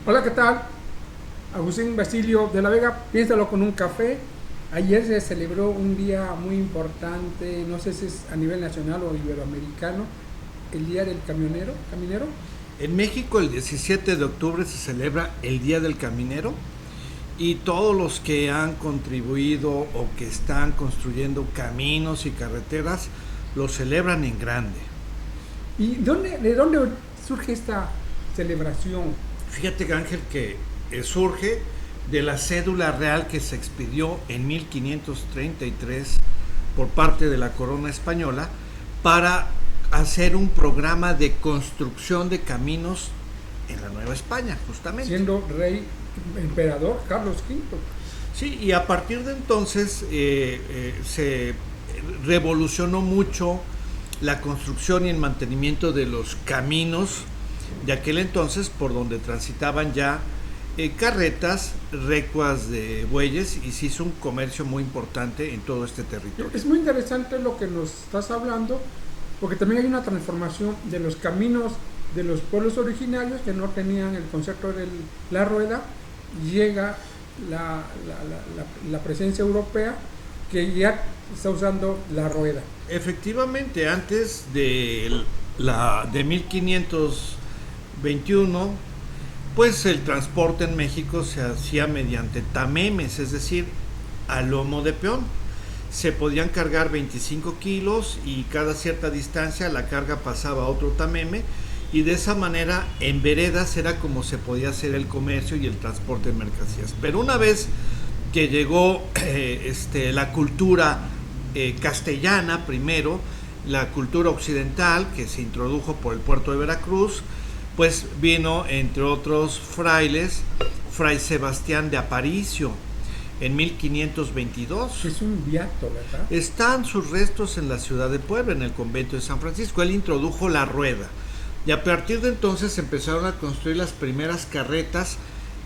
Hola, ¿qué tal? Agustín Basilio de la Vega, piénsalo con un café. Ayer se celebró un día muy importante, no sé si es a nivel nacional o iberoamericano, el Día del Caminero. En México el 17 de octubre se celebra el Día del Caminero y todos los que han contribuido o que están construyendo caminos y carreteras lo celebran en grande. ¿Y de dónde surge esta celebración? Fíjate, Ángel, que surge de la cédula real que se expidió en 1533 por parte de la corona española para hacer un programa de construcción de caminos en la Nueva España, justamente. Siendo rey, emperador Carlos V. Sí, y a partir de entonces se revolucionó mucho la construcción y el mantenimiento de los caminos de aquel entonces por donde transitaban ya carretas, recuas de bueyes, y se hizo un comercio muy importante en todo este territorio. Es muy interesante lo que nos estás hablando, porque también hay una transformación de los caminos de los pueblos originarios que no tenían el concepto de la rueda. Llega la presencia europea que ya está usando la rueda. Efectivamente, antes de 1521, pues el transporte en México se hacía mediante tamemes, es decir, a lomo de peón. Se podían cargar 25 kilos y cada cierta distancia la carga pasaba a otro tameme, y de esa manera en veredas era como se podía hacer el comercio y el transporte de mercancías. Pero una vez que llegó la cultura castellana primero, la cultura occidental que se introdujo por el puerto de Veracruz, pues vino entre otros frailes, Fray Sebastián de Aparicio en 1522. Es un viato, ¿verdad? Están sus restos en la ciudad de Puebla, en el convento de San Francisco. Él introdujo la rueda y a partir de entonces empezaron a construir las primeras carretas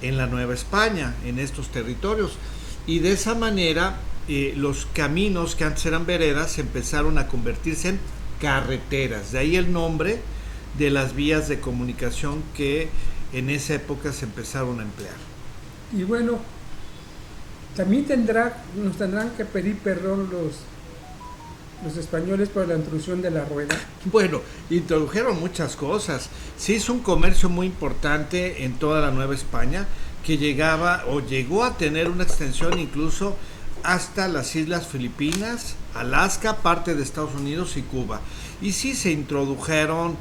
en la Nueva España, en estos territorios, y de esa manera los caminos que antes eran veredas empezaron a convertirse en carreteras. De ahí el nombre de las vías de comunicación que en esa época se empezaron a emplear. Y bueno, también nos tendrán que pedir perdón los españoles por la intrusión de la rueda. Bueno, introdujeron muchas cosas. Se hizo un comercio muy importante en toda la Nueva España que llegaba o llegó a tener una extensión incluso hasta las Islas Filipinas, Alaska, parte de Estados Unidos y Cuba. Y sí se introdujeron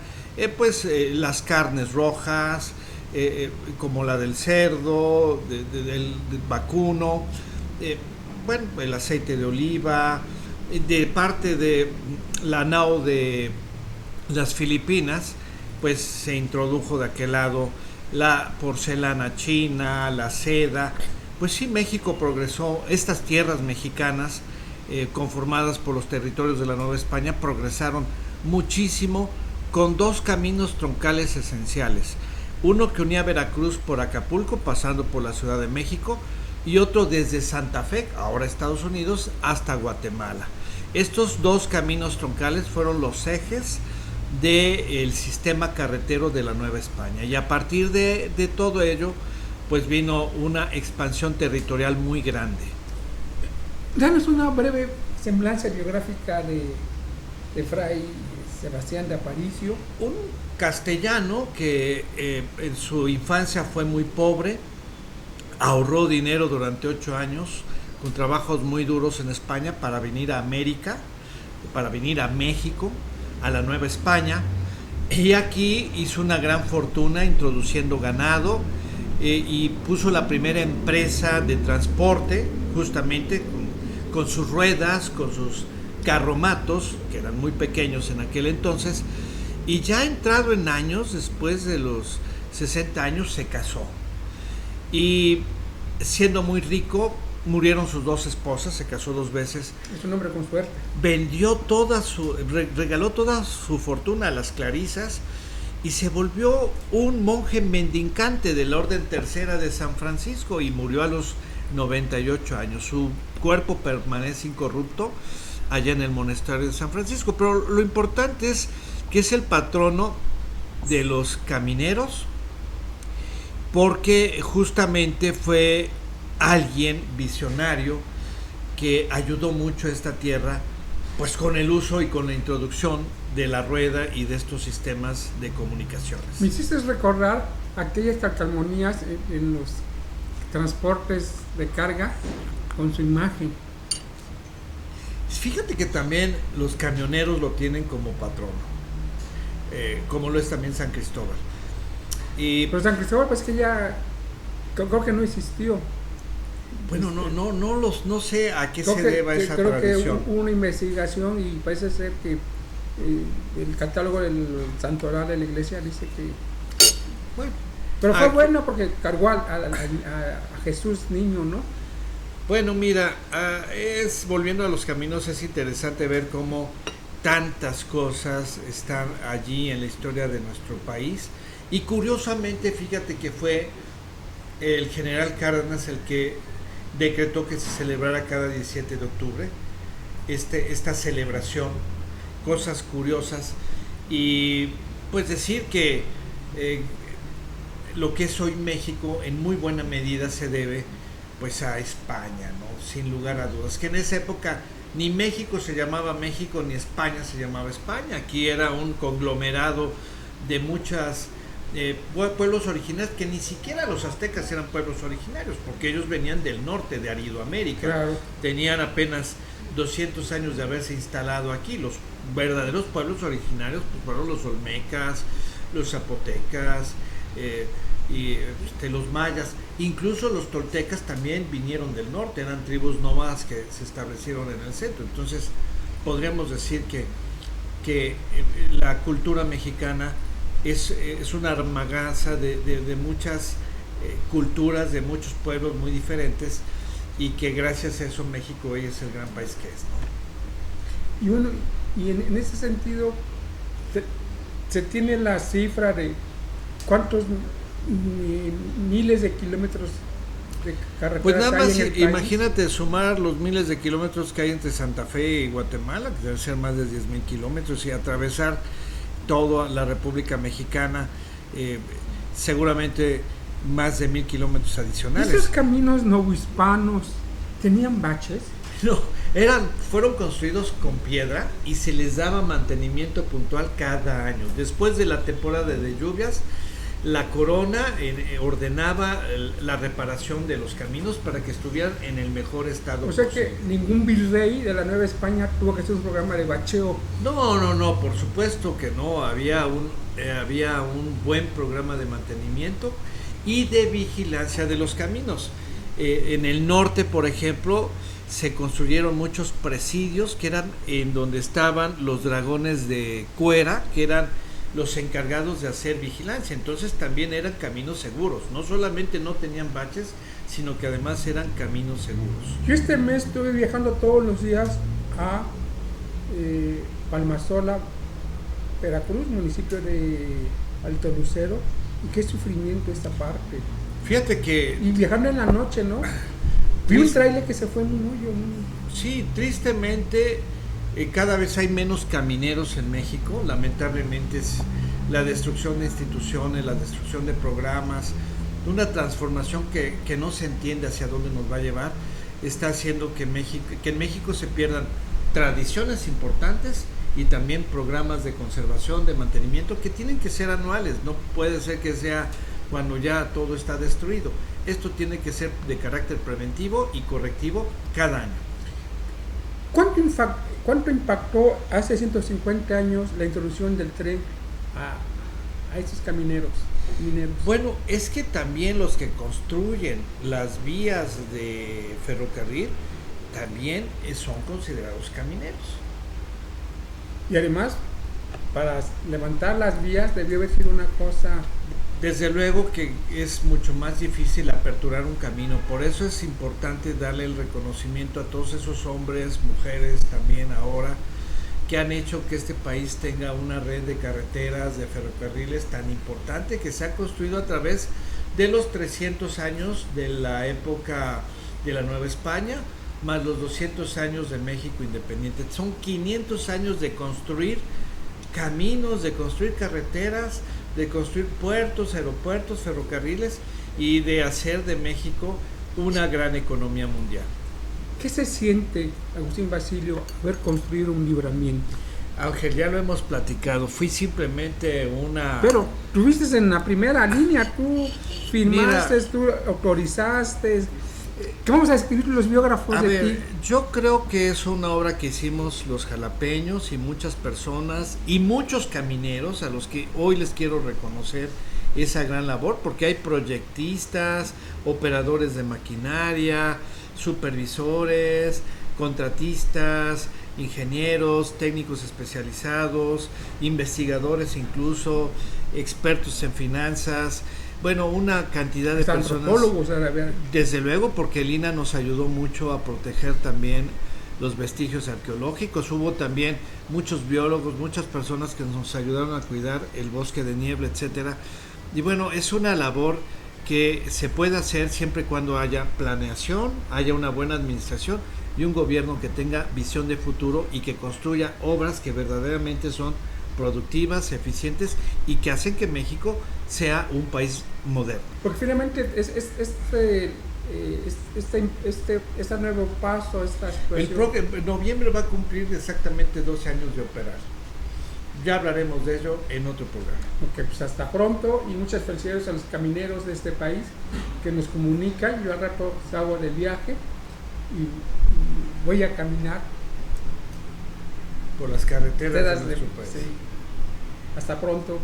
las carnes rojas, como la del cerdo, del vacuno, el aceite de oliva, de parte de la nao de las Filipinas, pues se introdujo de aquel lado la porcelana china, la seda. Pues sí, México progresó, estas tierras mexicanas conformadas por los territorios de la Nueva España progresaron muchísimo con dos caminos troncales esenciales. Uno que unía Veracruz por Acapulco, pasando por la Ciudad de México, y otro desde Santa Fe, ahora Estados Unidos, hasta Guatemala. Estos dos caminos troncales fueron los ejes del sistema carretero de la Nueva España, y a partir de todo ello, pues vino una expansión territorial muy grande. Danos una breve semblanza biográfica de Fray Sebastián de Aparicio. Un castellano que en su infancia fue muy pobre, ahorró dinero durante 8 años con trabajos muy duros en España para venir a América, para venir a México, a la Nueva España, y aquí hizo una gran fortuna introduciendo ganado, y puso la primera empresa de transporte justamente con sus ruedas, con sus carromatos, que eran muy pequeños en aquel entonces, y ya entrado en años, después de los 60 años, se casó. Y siendo muy rico, murieron sus dos esposas, se casó 2 veces. Es un hombre con suerte. Vendió regaló toda su fortuna a las clarisas y se volvió un monje mendicante de la Orden Tercera de San Francisco y murió a los 98 años. Su cuerpo permanece incorrupto allá en el monasterio de San Francisco, pero lo importante es que es el patrono de los camineros, porque justamente fue alguien visionario que ayudó mucho a esta tierra, pues con el uso y con la introducción de la rueda y de estos sistemas de comunicaciones. Me hiciste recordar aquellas calcamonías en los transportes de carga con su imagen. Fíjate que también los camioneros lo tienen como patrono, como lo es también San Cristóbal. Pero San Cristóbal, pues que ya creo que no existió. Bueno, no sé a qué se deba esa tradición. Creo que hubo una investigación y parece ser que el catálogo del santoral de la iglesia dice que... Bueno, pero fue bueno porque cargó a Jesús niño, ¿no? Bueno, mira, volviendo a los caminos, es interesante ver cómo tantas cosas están allí en la historia de nuestro país. Y curiosamente, fíjate que fue el general Cárdenas el que decretó que se celebrara cada 17 de octubre esta celebración, cosas curiosas, y pues decir que lo que es hoy México en muy buena medida se debe pues a España, ¿no? Sin lugar a dudas, que en esa época ni México se llamaba México ni España se llamaba España. Aquí era un conglomerado de muchas pueblos originarios, que ni siquiera los aztecas eran pueblos originarios, porque ellos venían del norte de Aridoamérica. Claro. Tenían apenas 200 años de haberse instalado aquí. Los verdaderos pueblos originarios pues fueron los olmecas, los zapotecas, y los mayas, incluso los toltecas también vinieron del norte, eran tribus nómadas que se establecieron en el centro. Entonces podríamos decir que la cultura mexicana es una armagaza de muchas culturas, de muchos pueblos muy diferentes, y que gracias a eso México hoy es el gran país que es, ¿no? Y bueno, y en ese sentido se tiene la cifra de cuántos miles de kilómetros de carreteras pues nada más hay en el imagínate sumar los miles de kilómetros que hay entre Santa Fe y Guatemala, que deben ser más de 10,000 kilómetros, y atravesar toda la República Mexicana, seguramente más de 1,000 kilómetros adicionales. ¿Esos caminos novohispanos tenían baches? No, fueron construidos con piedra y se les daba mantenimiento puntual cada año. Después de la temporada de lluvias, la corona ordenaba la reparación de los caminos para que estuvieran en el mejor estado posible. posible. Que ningún virrey de la Nueva España tuvo que hacer un programa de bacheo. No, por supuesto que no. Había un buen programa de mantenimiento y de vigilancia de los caminos. En el norte, por ejemplo, se construyeron muchos presidios que eran en donde estaban los dragones de Cuera, que eran los encargados de hacer vigilancia. Entonces también eran caminos seguros, no solamente no tenían baches, sino que además eran caminos seguros. Yo este mes estuve viajando todos los días a Palmasola, Veracruz, municipio de Alto Lucero, y qué sufrimiento esta parte. Fíjate que... Y viajando en la noche, ¿no? Vi un trailer que se fue en un hoyo. Sí, tristemente... cada vez hay menos camineros en México. Lamentablemente es la destrucción de instituciones, la destrucción de programas, una transformación que no se entiende hacia dónde nos va a llevar, está haciendo que en México se pierdan tradiciones importantes y también programas de conservación, de mantenimiento que tienen que ser anuales. No puede ser que sea cuando ya todo está destruido. Esto tiene que ser de carácter preventivo y correctivo cada año. ¿Cuánto impactó hace 150 años la introducción del tren a esos camineros? Bueno, es que también los que construyen las vías de ferrocarril también son considerados camineros. Y además, para levantar las vías debió haber sido una cosa... Desde luego que es mucho más difícil aperturar un camino, por eso es importante darle el reconocimiento a todos esos hombres, mujeres también ahora, que han hecho que este país tenga una red de carreteras, de ferrocarriles tan importante, que se ha construido a través de los 300 años de la época de la Nueva España, más los 200 años de México independiente. Son 500 años de construir caminos, de construir carreteras, de construir puertos, aeropuertos, ferrocarriles, y de hacer de México una gran economía mundial. ¿Qué se siente, Agustín Basilio, haber construido un libramiento? Ángel, ya lo hemos platicado, fui simplemente una... Pero tuviste en la primera línea, tú filmaste, Mira, tú autorizaste. ¿Qué vamos a escribir los biógrafos a de ver, ti? yo creo que es una obra que hicimos los jalapeños y muchas personas y muchos camineros a los que hoy les quiero reconocer esa gran labor, porque hay proyectistas, operadores de maquinaria, supervisores, contratistas, ingenieros, técnicos especializados, investigadores incluso, expertos en finanzas, bueno, una cantidad de personas. Antropólogos, Desde luego, porque el INAH nos ayudó mucho a proteger también los vestigios arqueológicos. Hubo también muchos biólogos, muchas personas que nos ayudaron a cuidar el bosque de niebla, etcétera. Y bueno, es una labor que se puede hacer siempre y cuando haya planeación, haya una buena administración y un gobierno que tenga visión de futuro y que construya obras que verdaderamente son productivas, eficientes y que hacen que México sea un país moderno. Porque finalmente este nuevo paso, esta situación. En noviembre va a cumplir exactamente 12 años de operar. Ya hablaremos de ello en otro programa. Ok, pues hasta pronto y muchas felicidades a los camineros de este país que nos comunican. Yo al rato salgo del viaje y voy a caminar por las carreteras de de, nuestro país. sí. Hasta pronto.